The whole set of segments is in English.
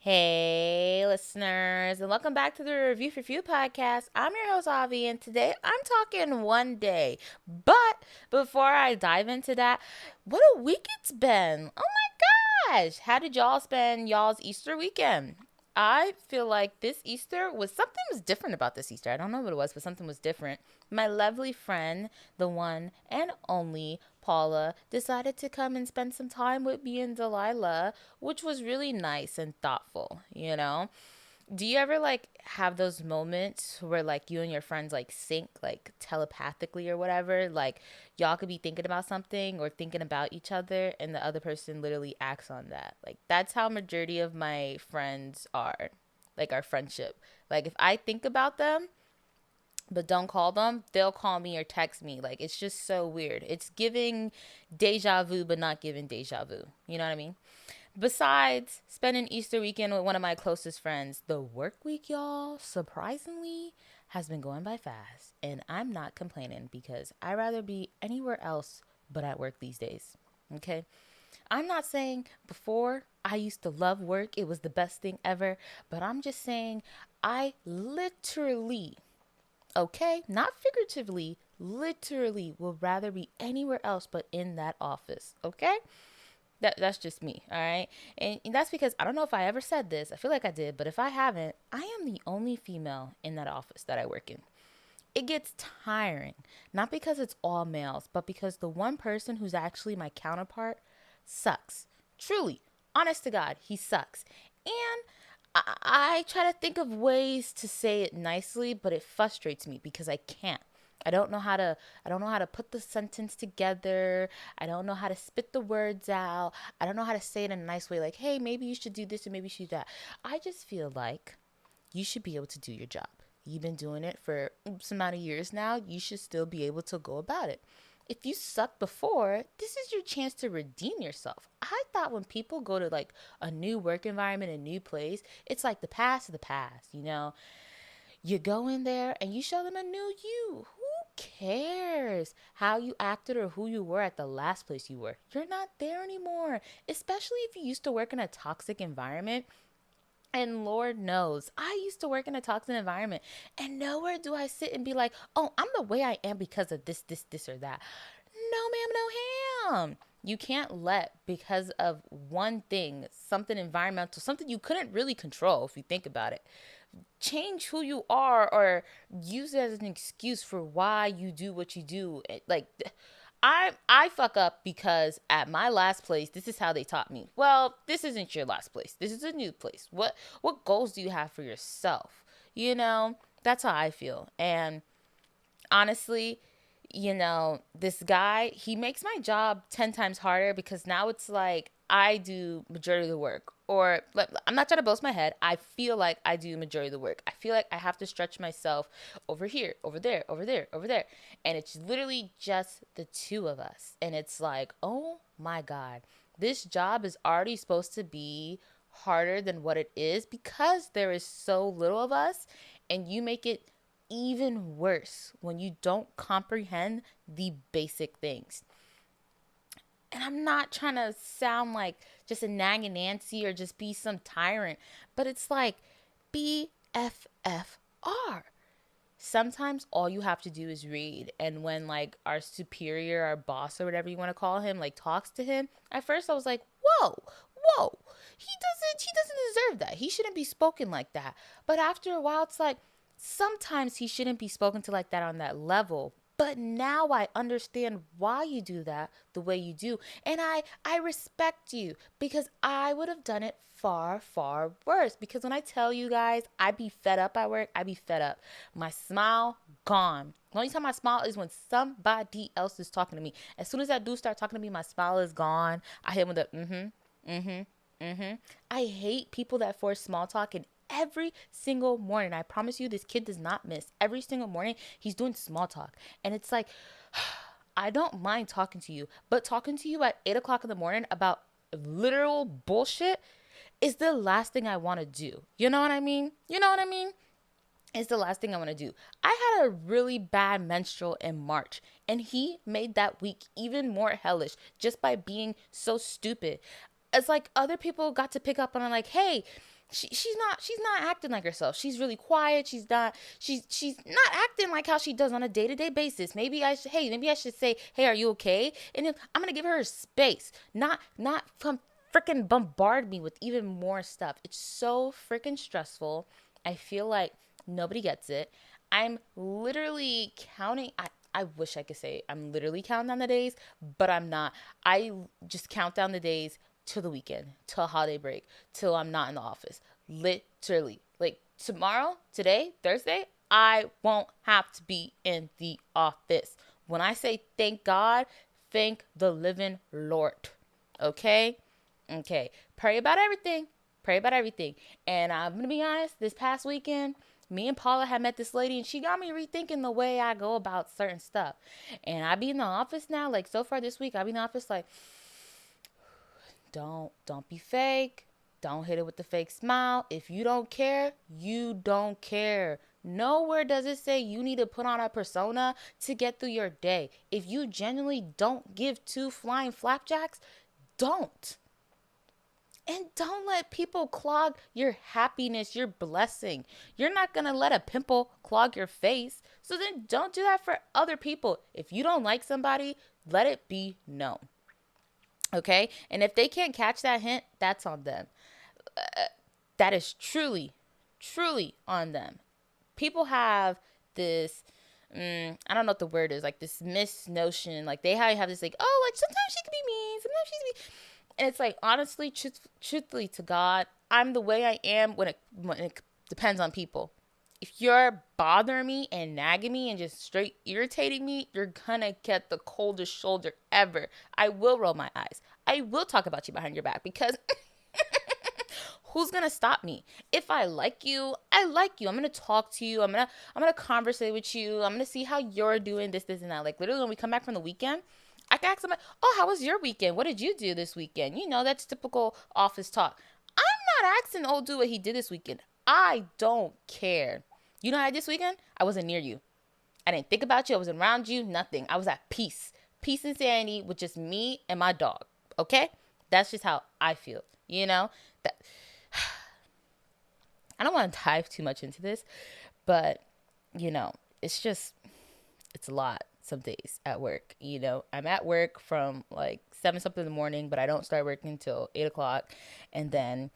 Hey, listeners, and welcome back to the Review for Few podcast. I'm your host, Avi, and today I'm talking one day. But before I dive into that, what a week it's been. Oh my gosh. How did y'all spend y'all's Easter weekend? I feel like this Easter was something was different about this Easter. I don't know what it was, but something was different. My lovely friend, the one and only Paula, decided to come and spend some time with me and Delilah, which was really nice and thoughtful. Do you ever like have those moments where like you and your friends like sync like telepathically or whatever? Like y'all could be thinking about something or thinking about each other and the other person literally acts on that. Like that's how majority of my friends are. Like our friendship. Like if I think about them but don't call them, they'll call me or text me. Like it's just so weird. It's giving deja vu but not giving deja vu. You know what I mean? Besides spending Easter weekend with one of my closest friends, the work week, y'all, surprisingly, has been going by fast. And I'm not complaining because I'd rather be anywhere else but at work these days. Okay? I'm not saying before I used to love work, it was the best thing ever, but I'm just saying I literally, okay, not figuratively, literally will rather be anywhere else but in that office. Okay? That's just me, all right? And that's because I don't know if I ever said this. I feel like I did, but if I haven't, I am the only female in that office that I work in. It gets tiring, not because it's all males, but because the one person who's actually my counterpart sucks. Truly, honest to God, he sucks. And I try to think of ways to say it nicely, but it frustrates me because I can't. I don't know how to put the sentence together. I don't know how to spit the words out. I don't know how to say it in a nice way like, "Hey, maybe you should do this and maybe you should do that." I just feel like you should be able to do your job. You've been doing it for some amount of years now. You should still be able to go about it. If you sucked before, this is your chance to redeem yourself. I thought when people go to like a new work environment, a new place, it's like the past of the past. You go in there and you show them a new you. Who cares how you acted or who you were at the last place you were? You're not there anymore. Especially if you used to work in a toxic environment. And Lord knows, I used to work in a toxic environment. And nowhere do I sit and be like, oh, I'm the way I am because of this, or that. No, ma'am, no, ham. You can't let, because of one thing, something environmental, something you couldn't really control if you think about it, change who you are or use it as an excuse for why you do what you do. Like I fuck up because at my last place, this is how they taught me. Well, this isn't your last place. This is a new place. What goals do you have for yourself? That's how I feel. And honestly, this guy, he makes my job 10 times harder because now it's like I do majority of the work. Or like, I'm not trying to boast my head. I feel like I do majority of the work. I feel like I have to stretch myself over here, over there, over there, over there. And it's literally just the two of us. And it's like, oh my God, this job is already supposed to be harder than what it is because there is so little of us. And you make it even worse when you don't comprehend the basic things. And I'm not trying to sound like just a nagging Nancy or just be some tyrant, but it's like BFFR. Sometimes all you have to do is read. And when like our superior, our boss or whatever you want to call him, like talks to him, at first I was like, whoa, whoa, he doesn't deserve that. He shouldn't be spoken like that. But after a while, it's like, sometimes he shouldn't be spoken to like that on that level. But now I understand why you do that the way you do. And I respect you because I would have done it far, far worse. Because when I tell you guys, I be fed up at work, I be fed up. My smile, gone. The only time I smile is when somebody else is talking to me. As soon as that dude start talking to me, my smile is gone. I hit him with a I hate people that force small talk, and every single morning, I promise you, this kid does not miss. Every single morning, he's doing small talk. And it's like, I don't mind talking to you, but talking to you at 8 o'clock in the morning about literal bullshit is the last thing I want to do. You know what I mean? You know what I mean? It's the last thing I want to do. I had a really bad menstrual in March, and he made that week even more hellish just by being so stupid. It's like other people got to pick up on it, like, hey, she's not acting like herself. She's really quiet. She's not acting like how she does on a day-to-day basis. Maybe I should say, hey, are you okay? And then I'm gonna give her space, not come freaking bombard me with even more stuff. It's so freaking stressful. I feel like nobody gets it. I'm literally counting. I wish I could say I'm literally counting down the days, but I'm not. I just count down the days till the weekend, till a holiday break, till I'm not in the office. Literally. Like tomorrow, today, Thursday, I won't have to be in the office. When I say thank God, thank the living Lord. Okay? Okay. Pray about everything. Pray about everything. And I'm going to be honest, this past weekend, me and Paula had met this lady and she got me rethinking the way I go about certain stuff. And I be in the office now, like so far this week, I be in the office like, don't be fake. Don't hit it with the fake smile. If you don't care, you don't care. Nowhere does it say you need to put on a persona to get through your day. If you genuinely don't give two flying flapjacks, don't. And don't let people clog your happiness, your blessing. You're not going to let a pimple clog your face. So then don't do that for other people. If you don't like somebody, let it be known. Okay? And if they can't catch that hint, that's on them. That is truly, truly on them. People have this, I don't know what the word is, like this misnotion. Like they have this like, oh, like sometimes she can be mean, sometimes she's be. And it's like, honestly, truthfully to God, I'm the way I am when it depends on people. If you're bothering me and nagging me and just straight irritating me, you're gonna get the coldest shoulder ever. I will roll my eyes. I will talk about you behind your back because who's gonna stop me? If I like you, I like you. I'm gonna talk to you. I'm gonna conversate with you. I'm gonna see how you're doing this, and that. Like literally when we come back from the weekend, I can ask somebody, oh, how was your weekend? What did you do this weekend? You know, that's typical office talk. I'm not asking old dude what he did this weekend. I don't care. You know how I did this weekend? I wasn't near you. I didn't think about you. I wasn't around you. Nothing. I was at peace. Peace and sanity with just me and my dog. Okay? That's just how I feel. You know? That I don't want to dive too much into this, but, you know, it's a lot some days at work. You know, I'm at work from like 7 something in the morning, but I don't start working until 8 o'clock. And then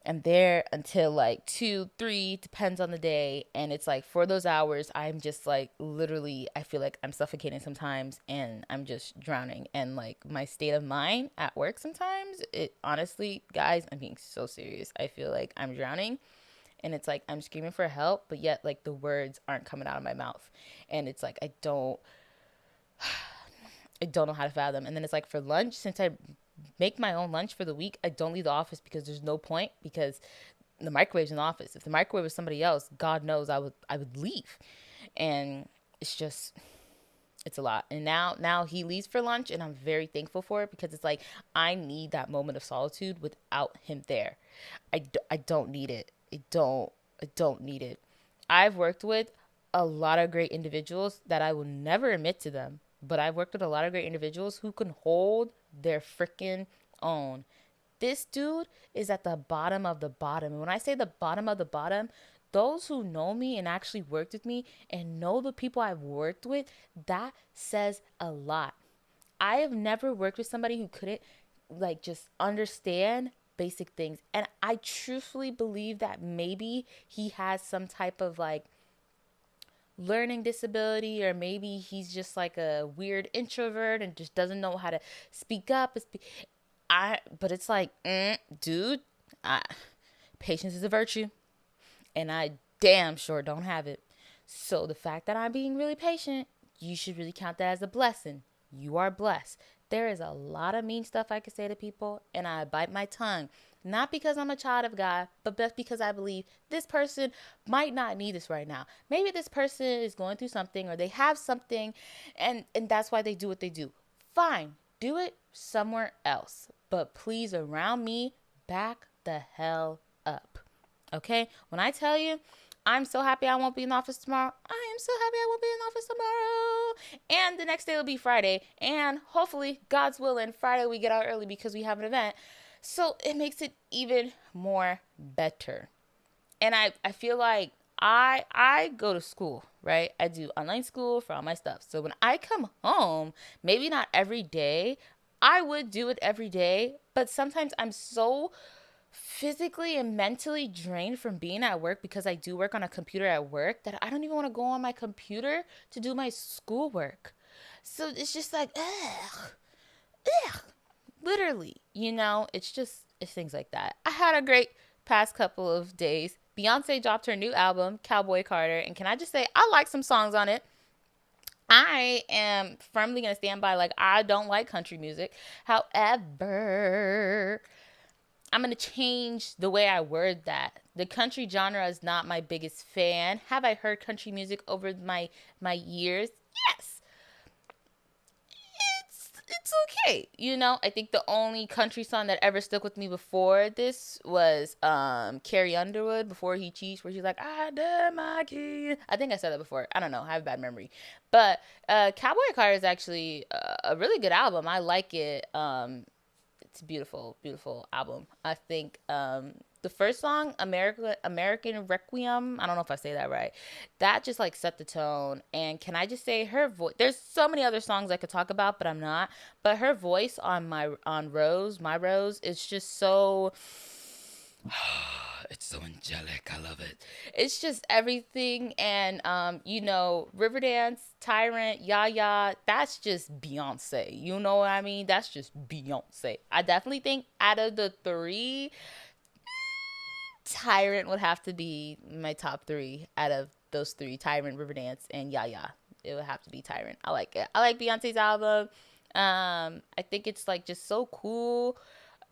I'm there until like 2, 3, depends on the day. And it's like for those hours, I'm just like literally, I feel like I'm suffocating sometimes and I'm just drowning. And like my state of mind at work sometimes, it honestly, guys, I'm being so serious. I feel like I'm drowning. And it's like I'm screaming for help, but yet like the words aren't coming out of my mouth. And it's like I don't know how to fathom. And then it's like for lunch, since I make my own lunch for the week, I don't leave the office because there's no point, because the microwave's in the office. If the microwave was somebody else, God knows I would leave. And it's a lot. And now he leaves for lunch and I'm very thankful for it, because it's like I need that moment of solitude without him there. I don't need it. I don't need it. I've worked with a lot of great individuals that I will never admit to them, but I've worked with a lot of great individuals who can hold their freaking own. This dude is at the bottom of the bottom. And when I say the bottom of the bottom, those who know me and actually worked with me and know the people I've worked with, that says a lot. I have never worked with somebody who couldn't like just understand basic things. And I truthfully believe that maybe he has some type of like learning disability, or maybe he's just like a weird introvert and just doesn't know how to speak up. But it's like, dude, patience is a virtue, and I damn sure don't have it. So the fact that I'm being really patient, you should really count that as a blessing. You are blessed. There is a lot of mean stuff I could say to people, and I bite my tongue. Not because I'm a child of God, but just because I believe this person might not need this right now. Maybe this person is going through something, or they have something, and that's why they do what they do. Fine, do it somewhere else. But please, around me, back the hell up. Okay? When I tell you, I'm so happy I won't be in the office tomorrow. I am so happy I won't be in the office tomorrow. And the next day will be Friday. And hopefully, God's willing, Friday we get out early because we have an event. So it makes it even more better. And I feel like I go to school, right? I do online school for all my stuff. So when I come home, maybe not every day, I would do it every day, but sometimes I'm so physically and mentally drained from being at work because I do work on a computer at work that I don't even want to go on my computer to do my schoolwork. So it's just like, ugh, ugh, literally, it's things like that. I had a great past couple of days. Beyonce dropped her new album, Cowboy Carter, and can I just say, I like some songs on it. I am firmly going to stand by, like, I don't like country music. However, I'm going to change the way I word that. The country genre is not my biggest fan. Have I heard country music over my years? Yes. It's okay. I think the only country song that ever stuck with me before this was Carrie Underwood, Before He Cheats, where she's like, I done my kid. I think I said that before. I don't know. I have a bad memory. But Cowboy Carter is actually a really good album. I like it. It's a beautiful, beautiful album. I think the first song, American Requiem, I don't know if I say that right. That just like set the tone. And can I just say her voice? There's so many other songs I could talk about, but I'm not. But her voice on Rose, My Rose, is just so. It's so angelic. I love it. It's just everything. And, Riverdance, Tyrant, Yaya, that's just Beyonce. You know what I mean? That's just Beyonce. I definitely think out of the three, Tyrant would have to be my top three out of those three: Tyrant, Riverdance, and Yaya. It would have to be Tyrant. I like it. I like Beyonce's album. I think it's like just so cool.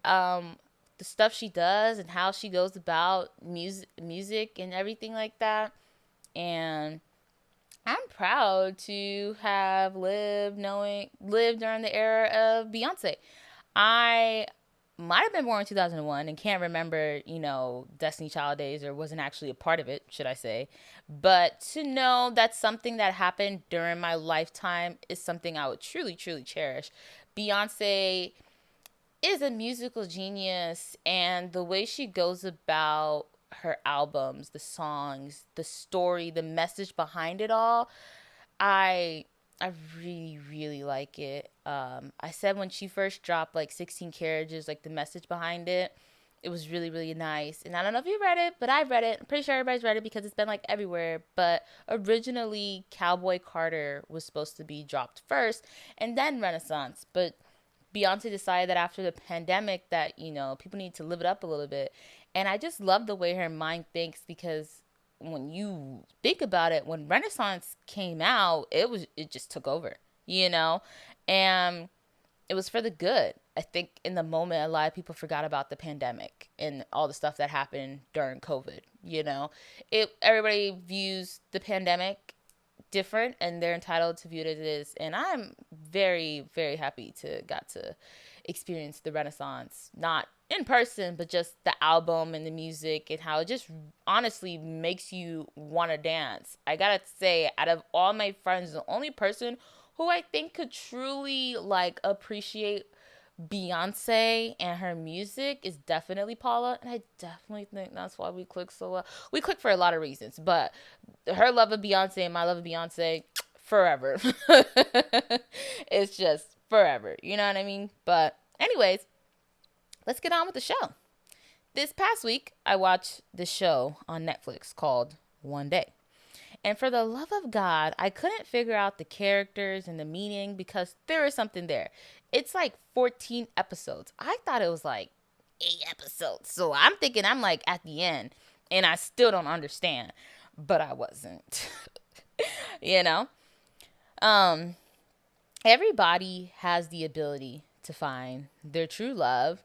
The stuff she does and how she goes about music and everything like that. And I'm proud to have lived during the era of Beyonce. I might have been born in 2001 and can't remember, Destiny Child days, or wasn't actually a part of it, should I say. But to know that something that happened during my lifetime is something I would truly, truly cherish. Beyonce is a musical genius, and the way she goes about her albums, the songs, the story, the message behind it all, I I really, really like it. I said when she first dropped like 16 Carriages, like the message behind it, it was really, really nice. And I don't know if you read it, but I read it. I'm pretty sure everybody's read it because it's been like everywhere. But originally, Cowboy Carter was supposed to be dropped first and then Renaissance. But Beyonce decided that after the pandemic that, people need to live it up a little bit. And I just love the way her mind thinks, because when you think about it, when Renaissance came out, it just took over, you know? And it was for the good. I think in the moment, a lot of people forgot about the pandemic and all the stuff that happened during COVID. Everybody views the pandemic different, and they're entitled to view it as it is. And I'm very, very happy to got to experience the Renaissance, not in person, but just the album and the music, and how it just honestly makes you want to dance. I gotta say, out of all my friends, the only person who I think could truly like appreciate Beyonce and her music is definitely Paula, and I definitely think that's why we click so well. We click for a lot of reasons, but her love of Beyonce and my love of Beyonce, forever. It's just forever. You know what I mean? But anyways, let's get on with the show. This past week, I watched this show on Netflix called One Day. And for the love of God, I couldn't figure out the characters and the meaning, because there is something there. It's like 14 episodes. I thought it was like 8 episodes. So I'm thinking I'm like at the end and I still don't understand. But I wasn't. you know? Um, Everybody has the ability to find their true love.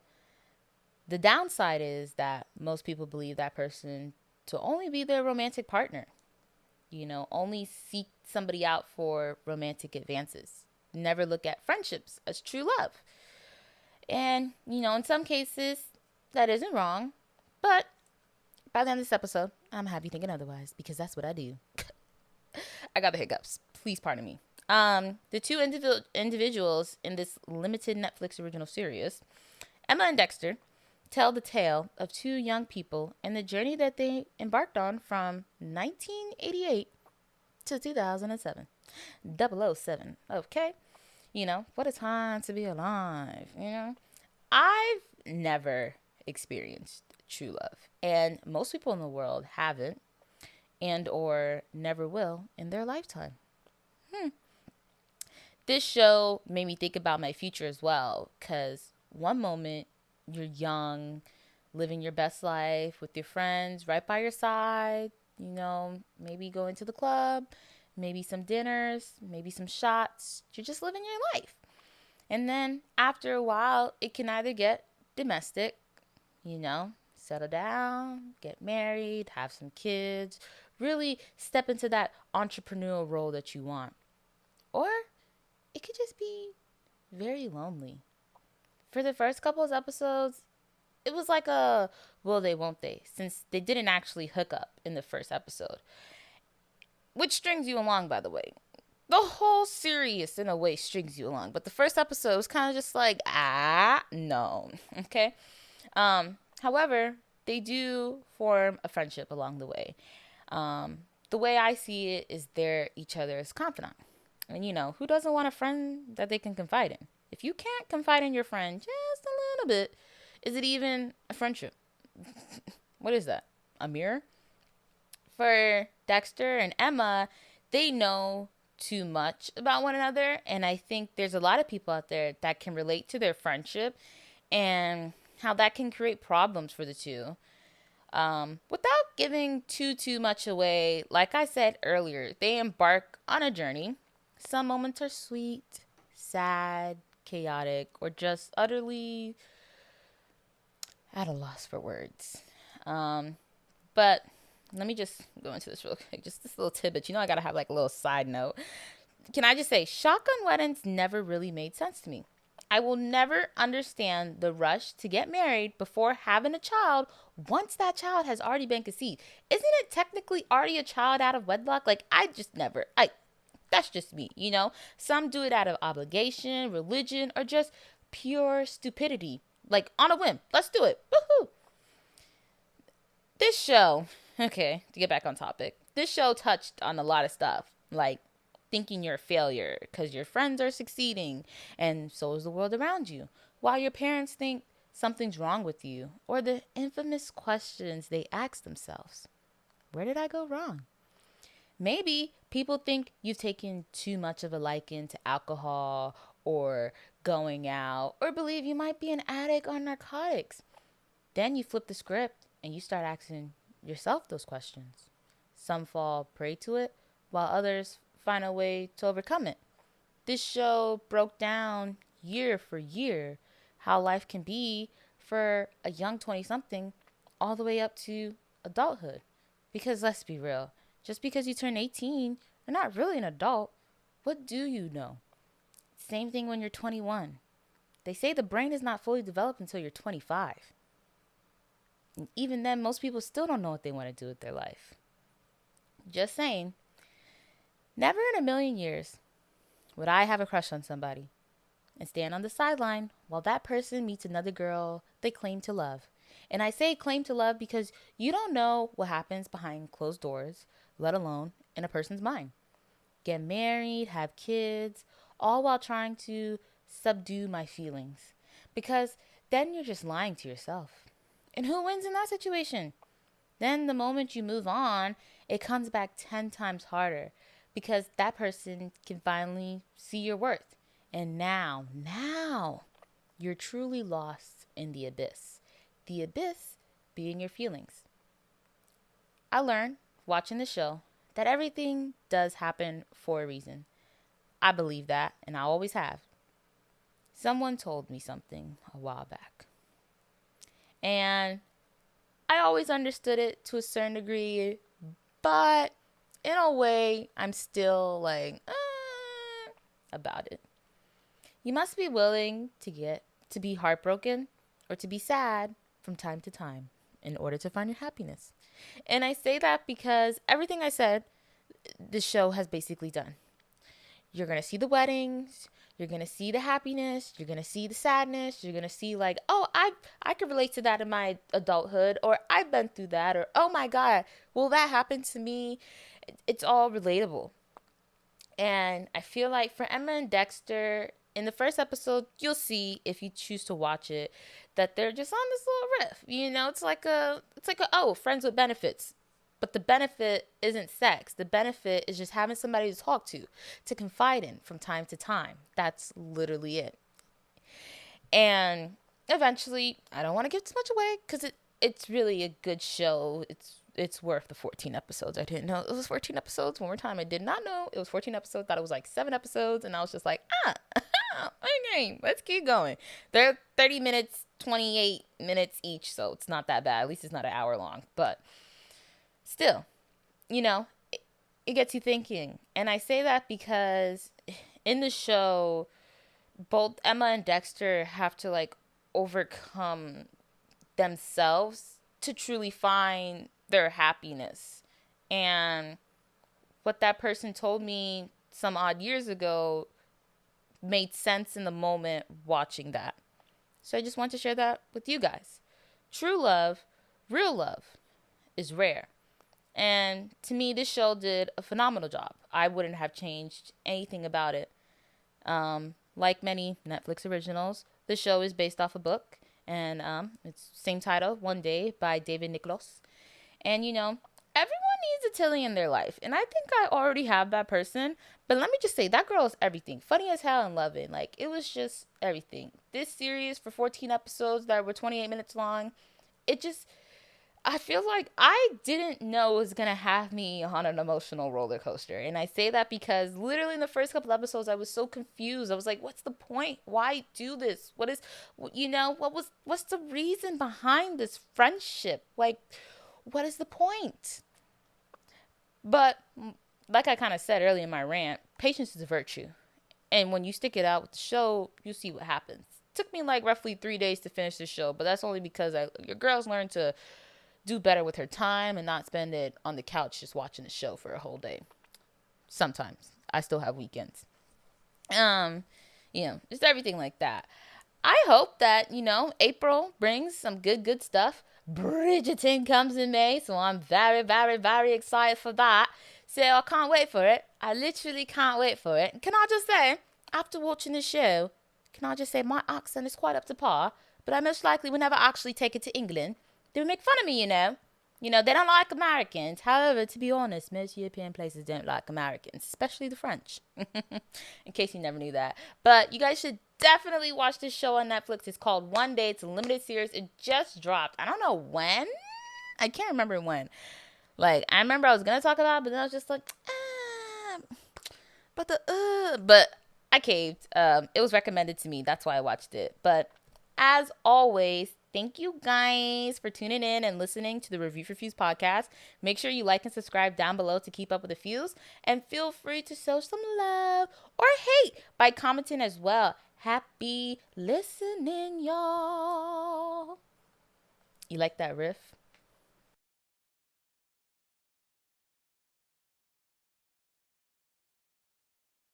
The downside is that most people believe that person to only be their romantic partner. Only seek somebody out for romantic advances. Never look at friendships as true love. And, in some cases, that isn't wrong. But by the end of this episode, I'm happy thinking otherwise, because that's what I do. I got the hiccups. Please pardon me. The two individuals in this limited Netflix original series, Emma and Dexter, tell the tale of two young people and the journey that they embarked on from 1988 to 2007. 007. Okay? What a time to be alive. I've never experienced true love, and most people in the world haven't and or never will in their lifetime. This show made me think about my future as well, because one moment you're young, living your best life with your friends right by your side, maybe going to the club, maybe some dinners, maybe some shots. You're just living your life. And then after a while, it can either get domestic, settle down, get married, have some kids, really step into that entrepreneurial role that you want. Or it could just be very lonely. For the first couple of episodes, it was like a will they, won't they, since they didn't actually hook up in the first episode. Which strings you along, by the way. The whole series, in a way, strings you along. But the first episode was kind of just like, no. Okay? However, they do form a friendship along the way. The way I see it is they're each other's confidant. And, who doesn't want a friend that they can confide in? If you can't confide in your friend just a little bit, is it even a friendship? What is that? A mirror? For Dexter and Emma, they know too much about one another. And I think there's a lot of people out there that can relate to their friendship and how that can create problems for the two. Without giving too much away, like I said earlier, they embark on a journey. Some moments are sweet, sad, chaotic, or just utterly at a loss for words. But let me just go into this real quick. Just this little tidbit. I gotta have like a little side note. Can I just say, shotgun weddings never really made sense to me. I will never understand the rush to get married before having a child once that child has already been conceived. Isn't it technically already a child out of wedlock? That's just me. Some do it out of obligation, religion, or just pure stupidity. Like on a whim. Let's do it. Woohoo! This show, okay, to get back on topic, this show touched on a lot of stuff, like thinking you're a failure because your friends are succeeding and so is the world around you, while your parents think something's wrong with you, or the infamous questions they ask themselves. Where did I go wrong? Maybe people think you've taken too much of a liking to alcohol or going out, or believe you might be an addict on narcotics. Then you flip the script and you start asking yourself those questions. Some fall prey to it, while others find a way to overcome it. This show broke down year for year how life can be for a young 20-something all the way up to adulthood. Because let's be real, just because you turn 18, you're not really an adult. What do you know? Same thing when you're 21. They say the brain is not fully developed until you're 25. And even then, most people still don't know what they want to do with their life. Just saying. Never in a million years would I have a crush on somebody and stand on the sideline while that person meets another girl they claim to love. And I say claim to love because you don't know what happens behind closed doors, let alone in a person's mind. Get married, have kids, all while trying to subdue my feelings. Because then you're just lying to yourself. And who wins in that situation? Then the moment you move on, it comes back 10 times harder because that person can finally see your worth. And now, you're truly lost in the abyss. The abyss being your feelings. I learned, watching the show, that everything does happen for a reason. I believe that, and I always have. Someone told me something a while back. And I always understood it to a certain degree, but in a way, I'm still like, about it. You must be willing to be heartbroken or to be sad from time to time in order to find your happiness. And I say that because everything I said, this show has basically done. You're going to see the weddings. You're going to see the happiness. You're going to see the sadness. You're going to see like, oh, I could relate to that in my adulthood, or I've been through that, or oh my God, will that happen to me? It's all relatable. And I feel like for Emma and Dexter, in the first episode, you'll see if you choose to watch it that they're just on this little riff. You know, it's like a oh, friends with benefits. But the benefit isn't sex. The benefit is just having somebody to talk to confide in from time to time. That's literally it. And eventually, I don't want to give too much away because it's really a good show. It's worth the 14 episodes. I didn't know it was 14 episodes. One more time, I did not know it was 14 episodes. Thought it was like 7 episodes, and I was just like, okay, let's keep going. They're 30 minutes, 28 minutes each, so it's not that bad. At least it's not an hour long, but still, it gets you thinking. And I say that because in the show, both Emma and Dexter have to like overcome themselves to truly find their happiness. And what that person told me some odd years ago made sense in the moment watching that. So I just want to share that with you guys. True love, real love, is rare. And to me, this show did a phenomenal job. I wouldn't have changed anything about it. Like many Netflix originals, the show is based off a book, and it's same title, One Day, by David Nicholas. And everyone needs a Tilly in their life, and I think I already have that person. But let me just say, that girl is everything, funny as hell and loving. Like, it was just everything. This series for 14 episodes that were 28 minutes long, I feel like I didn't know it was going to have me on an emotional roller coaster. And I say that because literally in the first couple episodes, I was so confused. I was like, what's the point? Why do this? What's the reason behind this friendship? Like, what is the point? But like I kind of said earlier in my rant, patience is a virtue. And when you stick it out with the show, you see what happens. It took me like roughly 3 days to finish the show, but that's only because your girls learn to do better with her time and not spend it on the couch just watching the show for a whole day. Sometimes I still have weekends. Just everything like that. I hope that, April brings some good stuff. Bridgerton comes in May, so I'm very, very, very excited for that. So I can't wait for it. I literally can't wait for it. Can I just say, after watching the show, my accent is quite up to par, but I most likely will never actually take it to England. They would make fun of me, they don't like Americans. However, to be honest, most European places don't like Americans, especially the French. In case you never knew that. But you guys should definitely watch this show on Netflix. It's called One Day. It's a limited series. It just dropped. I don't know when. I can't remember when. Like, I remember I was going to talk about it, but then I was just like, but I caved. It was recommended to me. That's why I watched it. But as always, thank you guys for tuning in and listening to the Review for Fuse podcast. Make sure you like and subscribe down below to keep up with the Fuse. And feel free to show some love or hate by commenting as well. Happy listening, y'all. You like that riff?